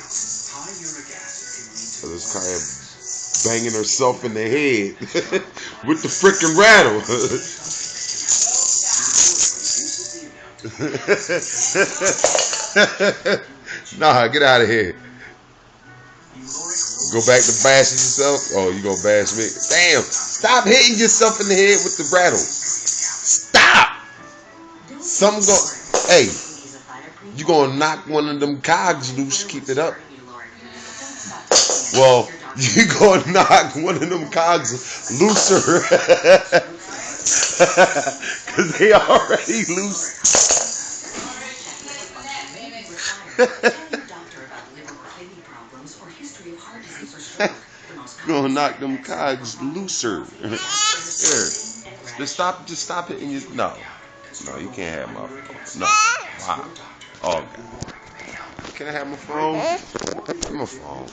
So this kind of banging herself in the head with the freaking rattle. Nah, get out of here. Go back to bashing yourself. Oh, you gonna bash me? Damn! Stop hitting yourself in the head with the rattle. Stop! Some go. Hey, you gonna knock one of them cogs loose? Keep it up. Well, you gonna knock one of them cogs looser because they already loose. Gonna knock them cogs looser. Here, just stop hitting your. No, you can't have my phone. No, wow. Oh, God. Can I have my phone? My phone.